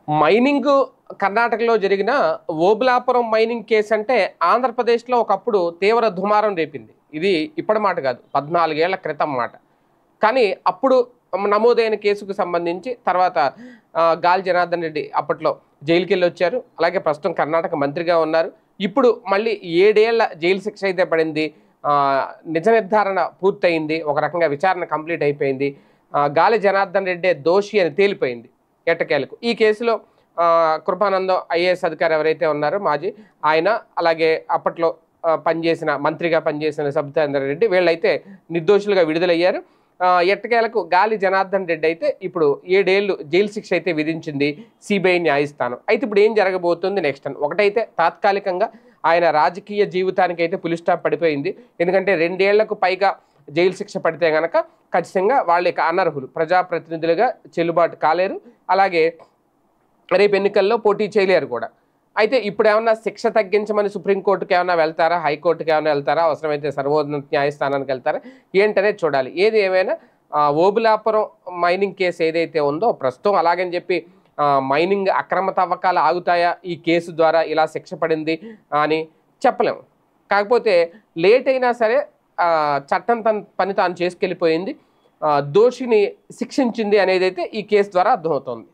Mining కర్ణాటకలో జరిగిన Obulapuram mining case అంటే ఆంధ్రప్రదేశ్లో ఒకప్పుడు తీవ్ర దుమారం రేపింది. ఇది ఇప్పటి మాట కాదు, 14 ఏళ్ల క్రితం మాట. కానీ అప్పుడు నమోదైన కేసుకు సంబంధించి తర్వాత గాలి జనార్దన్ రెడ్డి అప్పట్లో జైలుకి వెళ్ళి వచ్చారు. అలాగే ప్రస్తుతం కర్ణాటక మంత్రిగా ఉన్నారు. ఇప్పుడు మళ్ళీ 7 ఏళ్ల జైలు శిక్ష అయితే పడింది. నిజ నిర్ధారణ పూర్తయింది. ఒక రకంగా విచారణ కంప్లీట్ అయిపోయింది. గాలి జనార్దన్ రెడ్డి దోషి అని తేలిపోయింది ఎట్టకేలకు. ఈ కేసులో కృపానందం ఐఏఎస్ అధికారి ఎవరైతే ఉన్నారో మాజీ ఆయన, అలాగే అప్పట్లో మంత్రిగా పనిచేసిన సబితాందర్ రెడ్డి, వీళ్ళైతే నిర్దోషులుగా విడుదలయ్యారు. ఎట్టకేలకు గాలి జనార్దన్ రెడ్డి అయితే ఇప్పుడు 7 ఏళ్ళు జైలు శిక్ష అయితే విధించింది సిబిఐ న్యాయస్థానం. అయితే ఇప్పుడు ఏం జరగబోతుంది నెక్స్ట్ అని ఒకటైతే తాత్కాలికంగా ఆయన రాజకీయ జీవితానికి అయితే పులి స్టాప్ పడిపోయింది. ఎందుకంటే 2 ఏళ్లకు పైగా జైలు శిక్ష పడితే కనుక ఖచ్చితంగా వాళ్ళు ఇక అనర్హులు, ప్రజాప్రతినిధులుగా చెల్లుబాటు కాలేరు. అలాగే రేపు ఎన్నికల్లో పోటీ చేయలేరు కూడా. అయితే ఇప్పుడు ఏమన్నా శిక్ష తగ్గించమని సుప్రీంకోర్టుకి ఏమైనా వెళ్తారా, హైకోర్టుకి ఏమైనా వెళ్తారా, అవసరమైతే సర్వోన్నత న్యాయస్థానానికి వెళ్తారా ఏంటనేది చూడాలి. ఏది ఏమైనా ఓబులాపురం మైనింగ్ కేసు ఏదైతే ఉందో ప్రస్తుతం అలాగని చెప్పి మైనింగ్ అక్రమ తవ్వకాలు ఆగుతాయా ఈ కేసు ద్వారా ఇలా శిక్ష పడింది అని చెప్పలేము. కాకపోతే లేట్ అయినా సరే చట్టం తన పని తాను చేసుకెళ్ళిపోయింది, దోషిని శిక్షించింది అనేది అయితే ఈ కేసు ద్వారా అర్థమవుతోంది.